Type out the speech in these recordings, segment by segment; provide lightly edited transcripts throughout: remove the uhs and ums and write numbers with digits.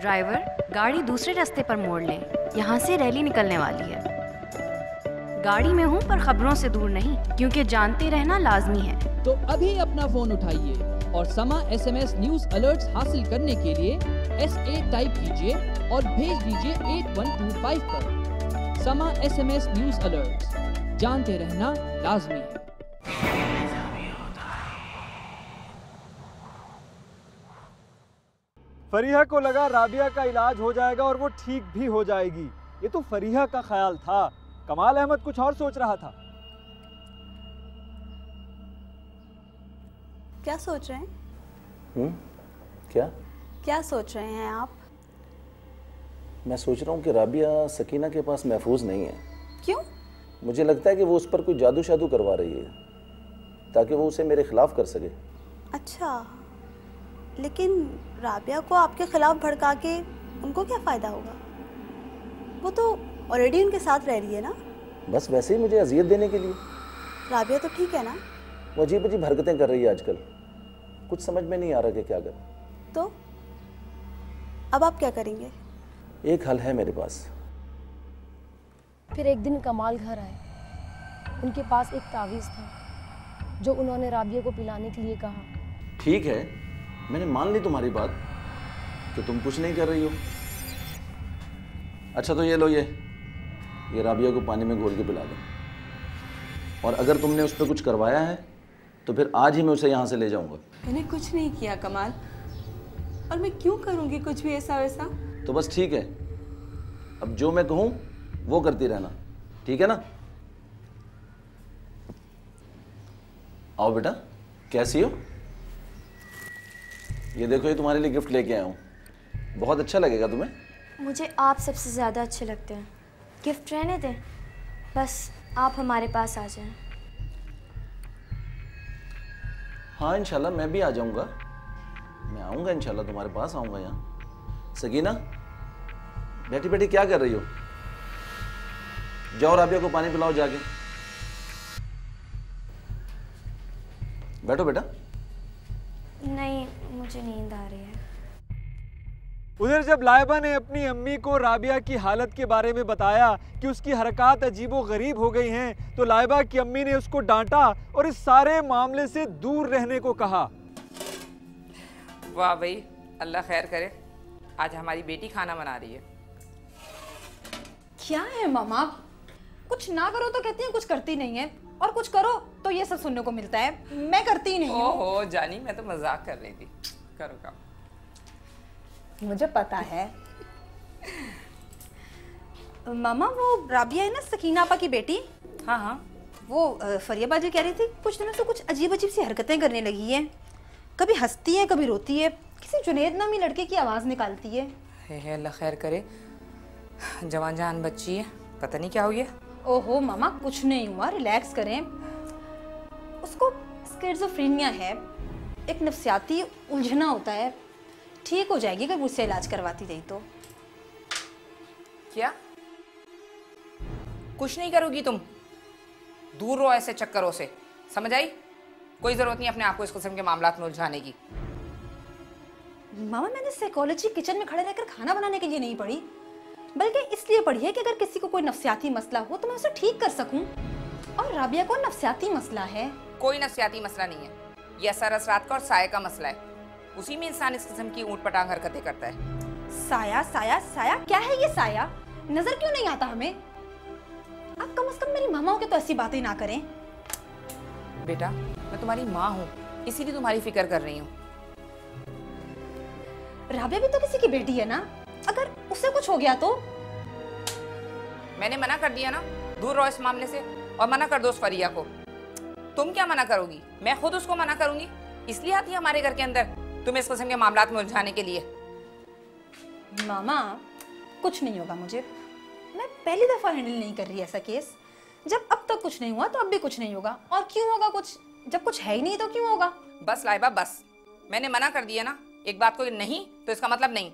Driver, गाड़ी दूसरे रास्ते पर मोड़ लें, यहाँ से रैली निकलने वाली है। गाड़ी में हूँ पर खबरों से दूर नहीं, क्योंकि जानते रहना लाजमी है। तो अभी अपना फोन उठाइए और समा SMS न्यूज अलर्ट्स हासिल करने के लिए SA टाइप कीजिए और भेज दीजिए 8125 पर। समा SMS न्यूज अलर्ट्स, जानते रहना लाजमी है। फरीहा को लगा राबिया का इलाज हो जाएगा और वो ठीक भी हो जाएगी। ये तो फरीहा का ख्याल था, कमाल अहमद कुछ और सोच रहा था। क्या सोच रहे हैं? क्या सोच रहे हैं आप? मैं सोच रहा हूँ कि राबिया सकीना के पास महफूज नहीं है। क्यों? मुझे लगता है कि वो उस पर कोई जादू शादू करवा रही है ताकि वो उसे मेरे खिलाफ कर सके। अच्छा, लेकिन राबिया को आपके खिलाफ भड़का के उनको क्या फ़ायदा होगा? वो तो ऑलरेडी उनके साथ रह रही है ना। बस वैसे ही मुझे अजियत देने के लिए। राबिया तो ठीक है ना? वो अजीब अजीब हरकतें कर रही है आजकल, कुछ समझ में नहीं आ रहा कि क्या करें। तो अब आप क्या करेंगे? एक हल है मेरे पास। फिर एक दिन कमाल घर आए। उनके पास एक तावीज़ था जो उन्होंने राबिया को पिलाने के लिए कहा। ठीक है, मैंने मान ली तुम्हारी बात कि तुम कुछ नहीं कर रही हो। अच्छा तो ये लो, ये राबिया को पानी में घोल के पिला दो, और अगर तुमने उस पर कुछ करवाया है तो फिर आज ही मैं उसे यहाँ से ले जाऊँगा। मैंने कुछ नहीं किया कमाल, और मैं क्यों करूँगी कुछ भी ऐसा वैसा। तो बस ठीक है, अब जो मैं कहूँ वो करती रहना, ठीक है ना? आओ बेटा, कैसी हो? ये देखो, ये तुम्हारे लिए गिफ्ट लेके आया हूँ, बहुत अच्छा लगेगा तुम्हें। मुझे आप सबसे ज़्यादा अच्छे लगते हैं। गिफ्ट रहने दें, बस आप हमारे पास आ जाएं। हाँ इंशाल्लाह मैं भी आ जाऊँगा, मैं आऊँगा इंशाल्लाह, तुम्हारे पास आऊँगा यहाँ। सकीना, बैठी बैठी क्या कर रही हो? जाओ राबिया को पानी पिलाओ जाके। बैठो बेटा। नहीं, मुझे नींद आ रही है। उधर जब लाइबा ने अपनी अम्मी को राबिया की हालत के बारे में बताया कि उसकी हरकत अजीबो गरीब हो गई हैं, तो लाइबा की अम्मी ने उसको डांटा और इस सारे मामले से दूर रहने को कहा। वाह भाई, अल्लाह खैर करे, आज हमारी बेटी खाना बना रही है। क्या है मामा, कुछ ना करो तो कहती है कुछ करती नहीं है, और कुछ करो तो ये सब सुनने को मिलता है। मैं करती नहीं हूँ। ओहो जानी, मैं तो मजाक कर रही थी। करो काम। मुझे पता है। मामा, वो राबिया है ना, सकीना आपा की बेटी। हाँ हाँ। वो फरिया बाजी कह रही थी कुछ दिनों से कुछ अजीब अजीब सी हरकतें करने लगी है। कभी हंसती है, कभी रोती है, किसी जुनेद नामी लड़के की आवाज़ निकालती है। अल्लाह खैर करे, जवान जहान बच्ची है, पता नहीं क्या हो गया। ओहो मामा, कुछ नहीं हुआ, रिलैक्स करें। उसको स्किज़ोफ्रेनिया है, एक नफ्सियाती उलझना होता है, ठीक हो जाएगी अगर मुझसे इलाज करवाती रही तो। क्या कुछ नहीं करोगी तुम? दूर रहो ऐसे चक्करों से, समझ आई? कोई जरूरत नहीं अपने आप को इस किस्म के मामलात में उलझाने की। मामा, मैंने साइकोलॉजी किचन में खड़े रहकर खाना बनाने के लिए नहीं पढ़ी, बल्कि इसलिए पढ़ी है कि अगर किसी को कोई नफ्सियाती मसला हो तो मैं उसे ठीक कर सकूं। और राबिया को नफ्सियाती मसला है। कोई नफ्सियाती मसला नहीं है, ये असर असरात का और साये का मसला है। उसी में इंसान इस किस्म की ऊट पटांग हरकतें करता है। साया साया साया, क्या है ये साया? नजर क्यों नहीं आता हमें? आप कम से कम मेरी मामा हो के तो ऐसी बातें ना करें। बेटा, मैं तुम्हारी माँ हूँ, इसीलिए तुम्हारी फिक्र कर रही हूँ। राबिया भी तो किसी की बेटी है ना, अगर उसे कुछ हो गया तो? मैंने मना कर दिया ना, दूर रहो इस मामले से, और मना कर दो उस फरिया को। तुम क्या मना करोगी? मैं खुद उसको मना करूंगी, इसलिए आती है हमारे घर के अंदर तुम्हें इस किस्म के मामलात में उलझाने के लिए। मामा, कुछ नहीं होगा मुझे, मैं पहली दफा हैंडल नहीं कर रही ऐसा केस। जब अब तक कुछ नहीं हुआ तो अब भी कुछ नहीं होगा, और क्यों होगा कुछ? जब कुछ है ही नहीं तो क्यों होगा? बस लाइबा बस, मैंने मना कर दिया ना, एक बात को नहीं तो इसका मतलब नहीं।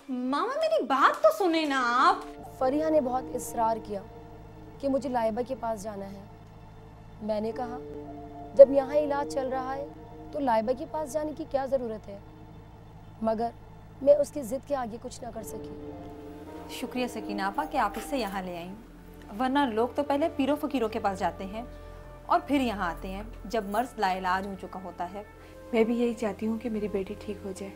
मामा, मेरी बात तो सुने ना आप। फरीहा ने बहुत इसरार किया कि मुझे लाइबा के पास जाना है। मैंने कहा जब यहाँ इलाज चल रहा है तो लाइबा के पास जाने की क्या ज़रूरत है, मगर मैं उसकी ज़िद के आगे कुछ ना कर सकी। शुक्रिया सकीना आपा कि आप इससे यहाँ ले आईं, वरना लोग तो पहले पीरों फकीरों के पास जाते हैं और फिर यहाँ आते हैं जब मर्ज लाइलाज हो चुका होता है। मैं भी यही चाहती हूँ कि मेरी बेटी ठीक हो जाए,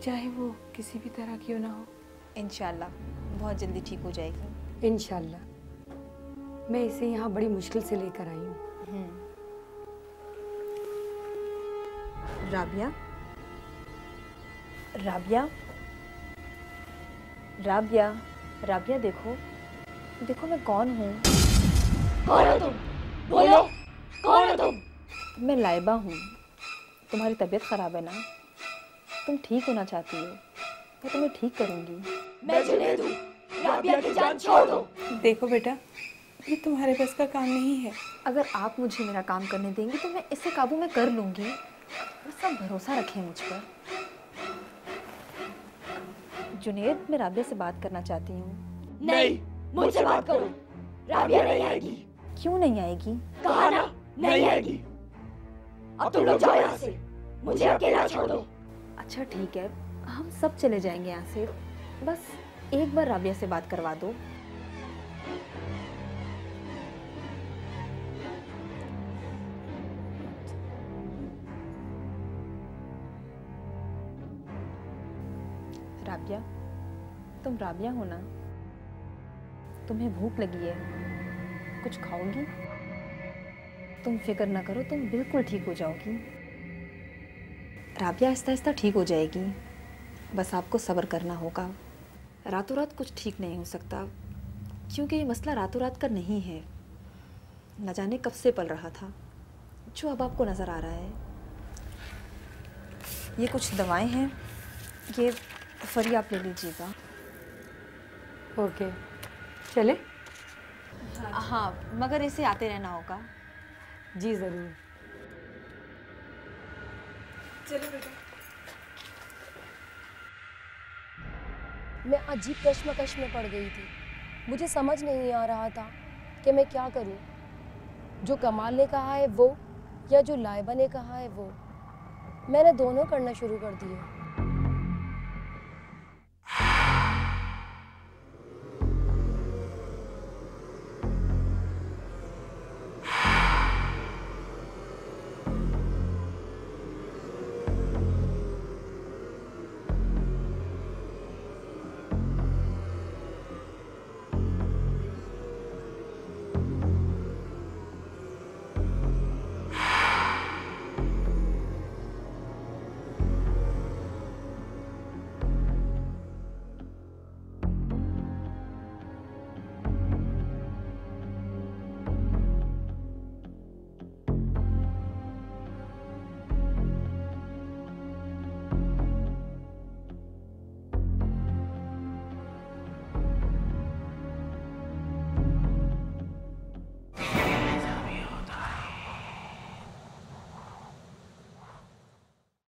चाहे वो किसी भी तरह क्यों ना हो। इंशाल्लाह बहुत जल्दी ठीक हो जाएगी। इंशाल्लाह। मैं इसे यहाँ बड़ी मुश्किल से लेकर आई हूँ। राबिया, राबिया, राबिया, राबिया, देखो देखो मैं कौन हूँ। कौन हो तुम? बोलो, कौन हो तुम? मैं लाइबा हूँ। तुम्हारी तबीयत खराब है ना, तुम ठीक होना चाहती हो, मैं तुम्हें ठीक करूँगी। मैं जुनैद हूँ, राबिया की जान छोड़ दो। देखो बेटा, ये तुम्हारे बस का काम नहीं है। अगर आप मुझे मेरा काम करने देंगी तो मैं इसे काबू में कर लूँगी। बस आप भरोसा रखें मुझ पर। जुनैद, मैं राबिया से बात करना चाहती हूँ। नहीं, मुझसे बात करो। राबिया नहीं आएगी। क्यों नहीं आएगी? कहा ना, नहीं आएगी। अब तुम लोग जाओ यहाँ से, मुझे अकेला छोड़ दो। अच्छा ठीक है, हम सब चले जाएंगे यहाँ से, बस एक बार राबिया से बात करवा दो। राबिया, तुम राबिया हो ना? तुम्हें भूख लगी है, कुछ खाओगी? तुम फिक्र ना करो, तुम बिल्कुल ठीक हो जाओगी। राबिया आहिस्ता आहिस्ता ठीक हो जाएगी, बस आपको सब्र करना होगा। रातों रात कुछ ठीक नहीं हो सकता, क्योंकि ये मसला रातों रात का नहीं है, न जाने कब से पल रहा था, जो अब आपको नज़र आ रहा है। ये कुछ दवाएं हैं, ये फरी आप ले लीजिएगा। ओके, चले? हाँ, मगर इसे आते रहना होगा। जी ज़रूर। चलो बेटा। मैं अजीब कश्मकश में पड़ गई थी। मुझे समझ नहीं आ रहा था कि मैं क्या करूं। जो कमाल ने कहा है वो, या जो लाइबा ने कहा है वो। मैंने दोनों करना शुरू कर दिए।